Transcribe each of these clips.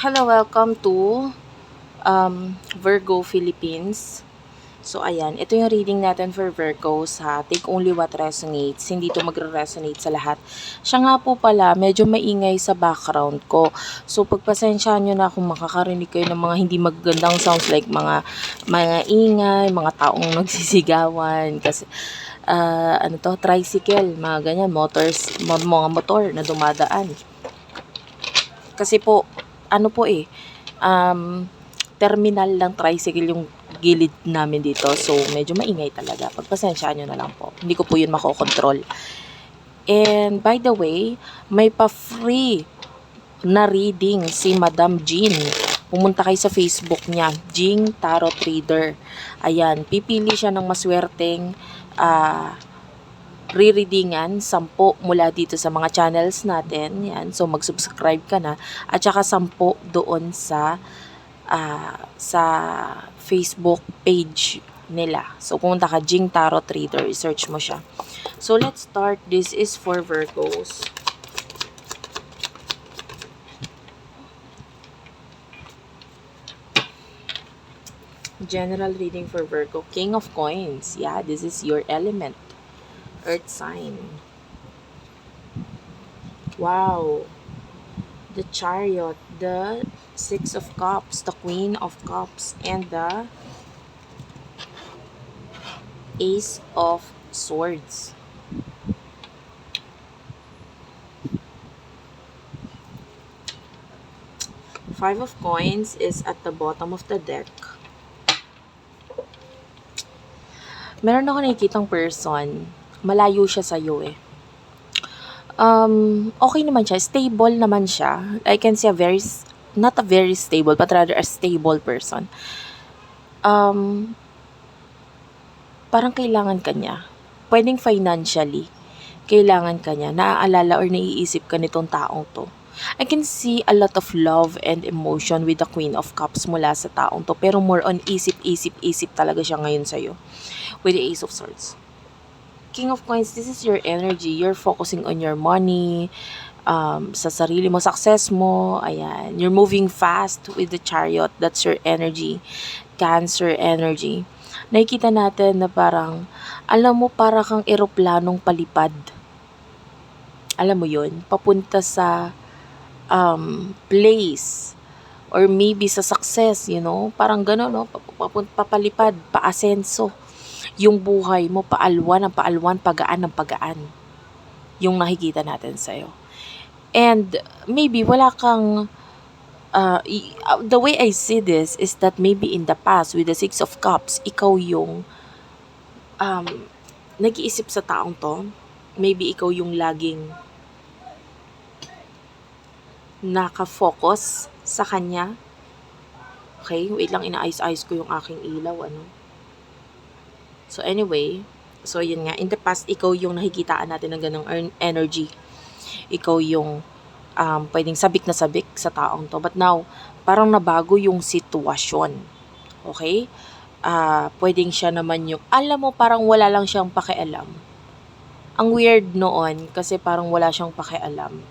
Hello, welcome to Virgo Philippines. So, ayan, ito yung reading natin for Virgo sa Take Only What Resonates. Hindi to magre-resonate sa lahat. Siya nga po pala, medyo maingay sa background ko. So, pagpasensyahan nyo na kung makakarinig kayo ng mga hindi magagandang sounds like mga ingay, mga taong nagsisigawan. Kasi, tricycle, mga ganyan, mga motor na dumadaan. Kasi po, um, terminal lang tricycle yung gilid namin dito. So, medyo maingay talaga. Pagpasensyaan nyo na lang po. Hindi ko po yun makokontrol. And, by the way, may pa-free na reading si Madam Jean. Pumunta kayo sa Facebook niya, Jing Tarot Reader. Ayan, pipili siya ng maswerteng re-readingan, 10 mula dito sa mga channels natin. Yan, so mag-subscribe ka na. At saka 10 doon sa Facebook page nila. So, pumunta ka, Jing Tarot Reader, search mo siya. So, let's start. This is for Virgos. General reading for Virgo. King of Coins. Yeah, this is your element. Earth sign. Wow. The Chariot, the Six of Cups, the Queen of Cups, and the Ace of Swords. Five of Coins is at the bottom of the deck. Meron ako nakikitang person, malayo siya sa'yo eh. Okay naman siya, stable naman siya. I can see not a very stable, but rather a stable person. Parang kailangan ka niya. Pwedeng financially, kailangan ka niya. Naaalala or naiisip ka nitong taong to. I can see a lot of love and emotion with the Queen of Cups mula sa taong to. Pero more on isip talaga siya ngayon sa'yo. With the Ace of Swords. King of Coins, this is your energy. You're focusing on your money, sa sarili mo, success mo. Ayan. You're moving fast with the Chariot. That's your energy. Cancer energy. Nakikita natin na parang, alam mo, para kang eroplanong palipad. Alam mo yun? Papunta sa place. Or maybe sa success, Parang gano'n, no? Papalipad, paasenso. Yung buhay mo, paalwan, pagaan ng pagaan. Yung nakikita natin sa'yo. And maybe wala kang, the way I see this is that maybe in the past, with the Six of Cups, ikaw yung nag-iisip sa taong to. Maybe ikaw yung laging nakafocus sa kanya. Okay, wait lang, inaayos-ayos ko yung aking ilaw, So anyway, so yun nga, in the past, ikaw yung nakikitaan natin ng ganong energy. Ikaw yung pwedeng sabik na sabik sa taong to. But now, parang nabago yung sitwasyon. Okay? Pwedeng siya naman yung, alam mo, parang wala lang siyang pakialam. Ang weird noon, kasi parang wala siyang pakialam.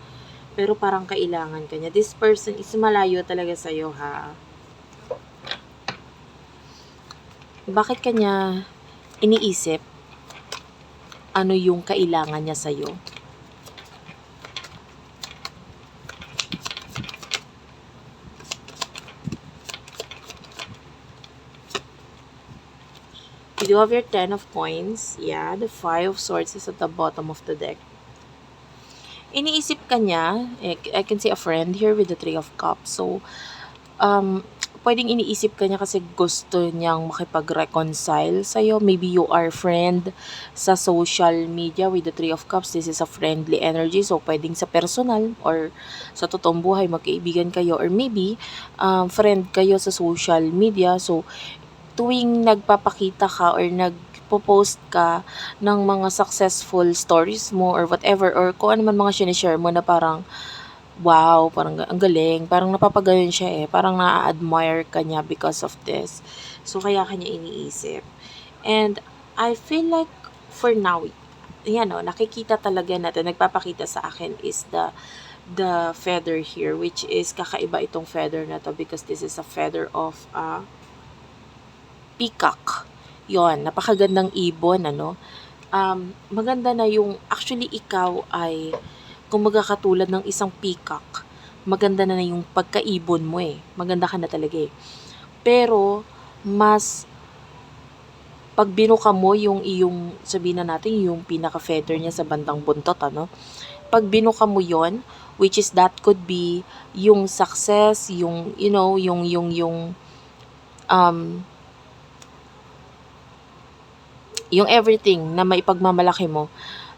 Pero parang kailangan ka niya. This person is malayo talaga sa'yo, ha? Bakit kanya iniisip ano yung kailangan niya sa'yo? You do have your 10 of coins. Yeah, the 5 of swords is at the bottom of the deck. Iniisip ka niya, I can see a friend here with the 3 of cups. So, pwedeng iniisip ka niya kasi gusto niyang makipag-reconcile sa'yo. Maybe you are friend sa social media with the 3 of cups. This is a friendly energy. So, pwedeng sa personal or sa totoong buhay, magkaibigan kayo. Or maybe, friend kayo sa social media. So, tuwing nagpapakita ka or nagpo-post ka ng mga successful stories mo or whatever, or kung ano man mga sinishare mo na parang, wow, parang ang galing, parang napapagayon siya parang na-admire ka niya because of this. So, kaya kanya iniisip. And, I feel like, for now, nakikita talaga natin, nagpapakita sa akin is the the feather here, which is kakaiba itong feather na to because this is a feather of a peacock. Yon, napakagandang ibon, ano. Maganda na yung, actually ikaw ay, kumbaga katulad ng isang peacock, maganda na yung pagkaibon mo eh. Maganda ka na talaga eh. Pero, mas, pag binuka mo yung iyong, sabihin na natin, yung pinaka-feather niya sa bandang buntot, ano. Pag binuka mo yon, which is that could be yung success, yung, you know, yung everything na maipagmamalaki mo,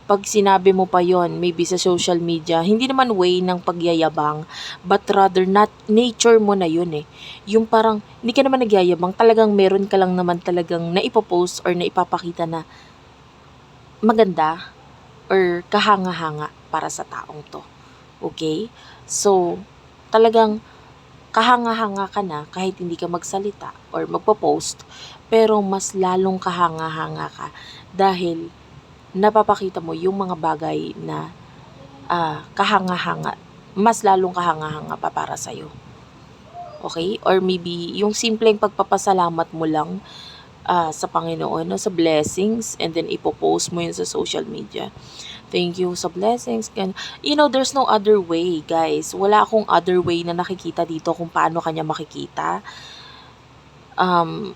pag sinabi mo pa yon maybe sa social media, hindi naman way ng pagyayabang, but rather not nature mo na yun eh. Yung parang, hindi ka naman nagyayabang, talagang meron ka lang naman talagang naipopost or naipapakita na maganda or kahanga-hanga para sa taong to. Okay? So, talagang kahanga-hanga ka na kahit hindi ka magsalita or magpo-post, pero mas lalong kahanga-hanga ka dahil napapakita mo yung mga bagay na kahanga-hanga, mas lalong kahanga-hanga pa para sa'yo. Okay? Or maybe yung simpleng pagpapasalamat mo lang sa Panginoon, no, sa blessings, and then ipopost mo yun sa social media. Thank you sa blessings. You know, there's no other way, guys. Wala akong other way na nakikita dito kung paano kanya makikita.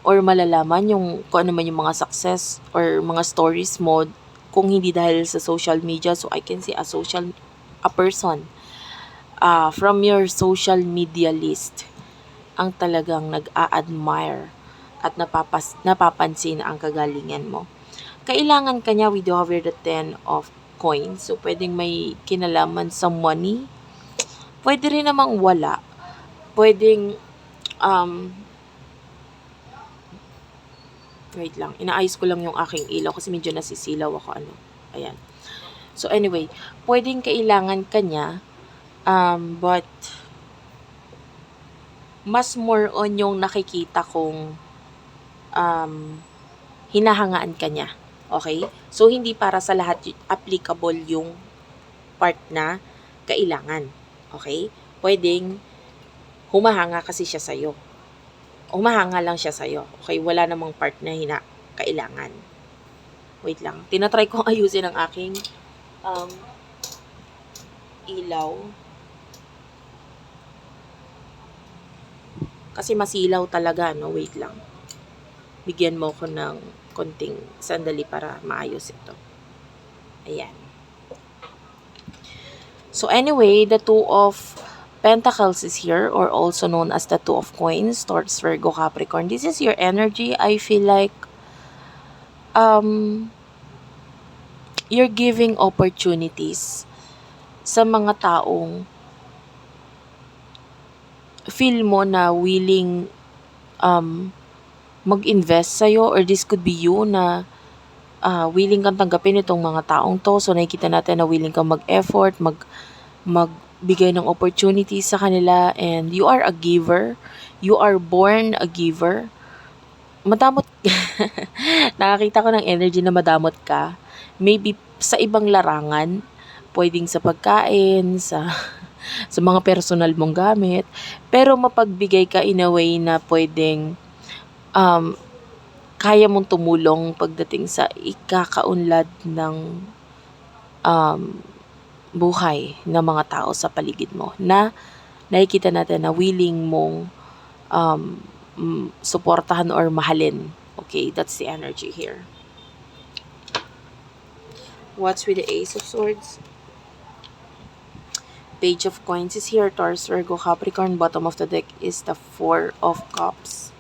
Or malalaman yung kung ano man yung mga success or mga stories mo kung hindi dahil sa social media. So I can see a person from your social media list ang talagang nag-a-admire at napapansin ang kagalingan mo. Kailangan kanya, we do have here the 10 of coins. So, pwedeng may kinalaman sa money. Pwede rin namang wala. Pwedeng, wait lang, inaayos ko lang yung aking ilaw kasi medyo nasisilaw ako, ano. Ayan. So, anyway, pwedeng kailangan kanya, but, mas more on yung nakikita kong, hinahangaan kanya. Okay? So, hindi para sa lahat applicable yung part na kailangan. Okay? Pwedeng humahanga kasi siya sa'yo. Humahanga lang siya sa'yo. Okay? Wala namang part na kailangan. Wait lang. Tinatry kong ayusin ang aking ilaw. Kasi masilaw talaga, no? Wait lang. Bigyan mo ko ng konting sandali para maayos ito. Ayan. So anyway, the Two of Pentacles is here, or also known as the Two of Coins, Taurus, Virgo, Capricorn. This is your energy. I feel like you're giving opportunities sa mga taong feel mo na willing mag-invest sa'yo, or this could be you na willing kang tanggapin itong mga taong to. So, nakikita natin na willing kang mag-effort, magbigay ng opportunities sa kanila, and you are a giver. You are born a giver. Madamot. Nakakita ko ng energy na madamot ka. Maybe sa ibang larangan, pwedeng sa pagkain, sa mga personal mong gamit, pero mapagbigay ka in a way na pwedeng kaya mong tumulong pagdating sa ikakaunlad ng buhay ng mga tao sa paligid mo, na nakikita natin na willing mong suportahan or mahalin. Okay, that's the energy here. What's with the Ace of Swords? Page of Coins is here, Taurus, Virgo, Capricorn. Bottom of the deck is the Four of Cups.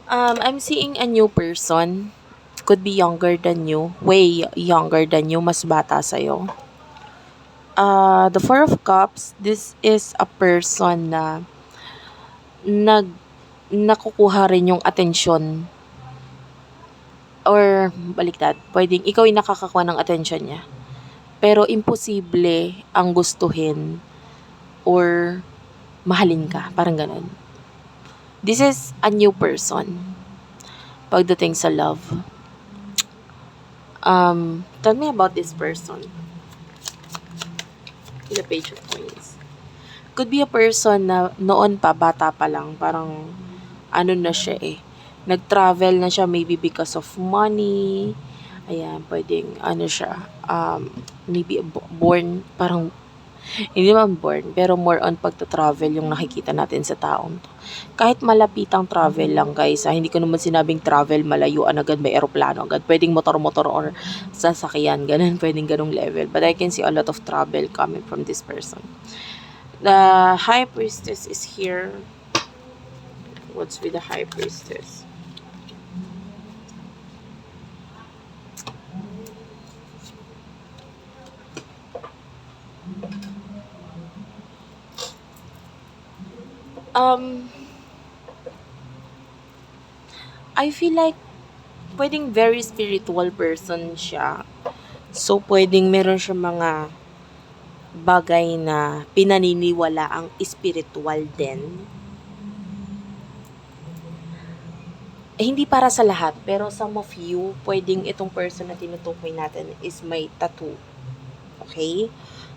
I'm seeing a new person. Could be younger than you. Way younger than you. Mas bata sa'yo. The Four of Cups, this is a person na nakukuha rin yung atensyon. Or, baliktad. Pwedeng ikaw yung nakakakuha ng atensyon niya. Pero, imposible ang gustuhin or mahalin ka. Parang ganun. This is a new person pagdating sa love. Tell me about this person in the page of coins. Could be a person na noon pa, bata pa lang, parang ano na siya eh. Nag-travel na siya maybe because of money. Ayan, pwedeng ano siya, maybe born, parang hindi naman born, pero more on pagta-travel yung nakikita natin sa taong to. Kahit malapitang travel lang guys, hindi ko naman sinabing travel malayuan agad, may eroplano agad. Pwedeng motor-motor or sasakyan, ganun, pwedeng ganung level. But I can see a lot of travel coming from this person. The High Priestess is here. What's with the High Priestess? Um, I feel like pwedeng very spiritual person siya. So, pwedeng meron siya mga bagay na pinaniniwala ang spiritual din. Hindi para sa lahat, pero some of you, pwedeng itong person na tinutukoy natin is may tattoo. Okay?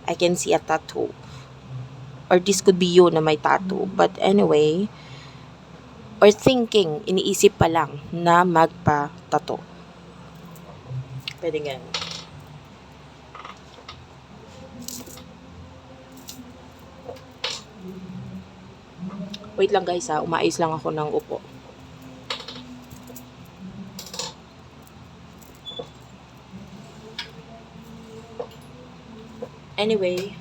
I can see a tattoo. Or this could be you na may tattoo. But anyway, or thinking, iniisip pa lang na magpa-tattoo. Pwede ganun. Wait lang guys ha, umaayos lang ako ng upo. Anyway,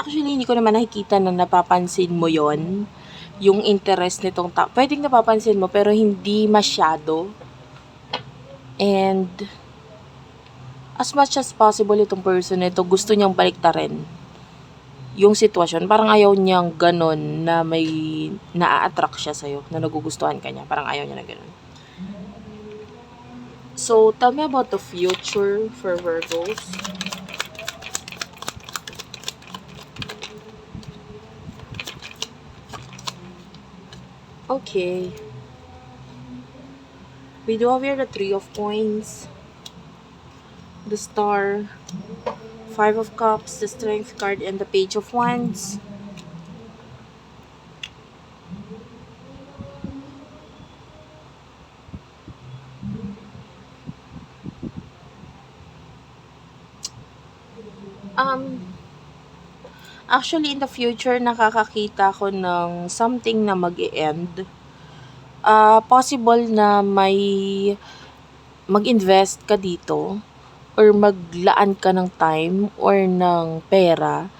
actually, hindi ko naman nakikita na napapansin mo yon yung interest nitong tao. Pwedeng napapansin mo, pero hindi masyado. And, as much as possible itong person nito, gusto niyang baliktarin yung sitwasyon. Parang ayaw niyang ganon na may naa-attract siya sa'yo, na nagugustuhan ka niya. Parang ayaw niya na ganon. So, tell me about the future for Virgos. Okay. We do have here the Three of Coins, the Star, Five of Cups, the Strength card, and the Page of Wands. Actually, in the future, nakakakita ko ng something na mag-e-end. Possible na may mag-invest ka dito or maglaan ka ng time or ng pera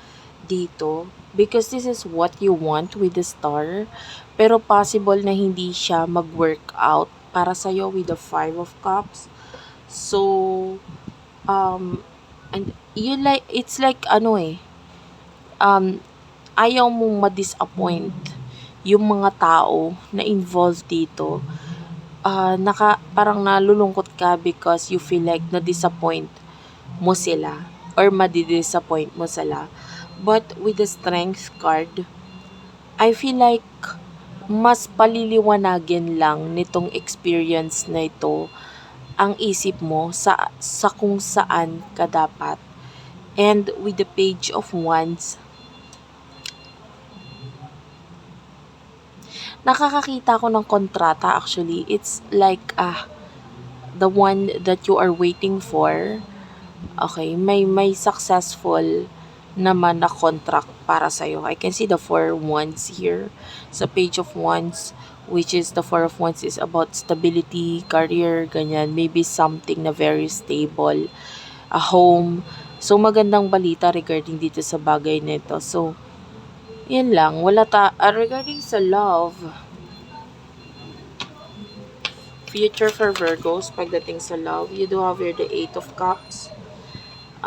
dito because this is what you want with the Star. Pero possible na hindi siya mag-work out para sa'yo with the Five of Cups. So, and it's like ayaw mong ma-disappoint yung mga tao na involved dito. Parang nalulungkot ka because you feel like na-disappoint mo sila or madi-disappoint mo sila. But with the Strength card, I feel like mas paliliwanagin lang nitong experience na ito ang isip mo sa kung saan ka dapat. And with the Page of Wands, nakakakita ko ng kontrata actually. It's like the one that you are waiting for. Okay, may successful naman na contract para sa'yo. I can see the Four Wands here sa Page of Wands, which is the Four of Wands is about stability, career, ganyan. Maybe something na very stable, a home. So, magandang balita regarding dito sa bagay nito. So, yun lang. Regarding sa love, future for Virgos, pagdating sa love, you do have here the Eight of Cups.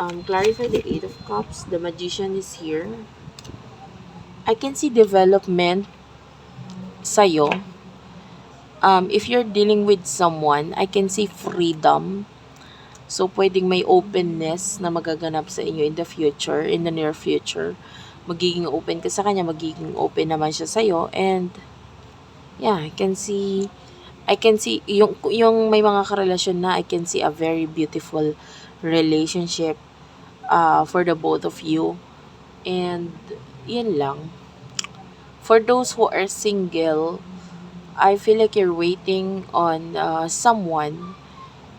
Clarify the Eight of Cups. The Magician is here. I can see development sa'yo. If you're dealing with someone, I can see freedom. So, pwedeng may openness na magaganap sa inyo in the future, in the near future. magiging open ka sa kanya, magiging open naman siya sa'yo. And yeah, I can see yung may mga karelasyon na I can see a very beautiful relationship for the both of you. And yun lang. For those who are single, I feel like you're waiting on someone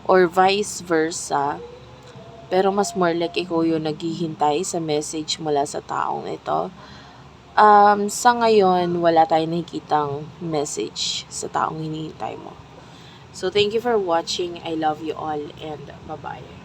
or vice versa. Pero mas more like ikaw yung naghihintay sa message mula sa taong ito. Sa ngayon, wala tayong nakikitang message sa taong hinihintay mo. So, thank you for watching. I love you all and bye-bye.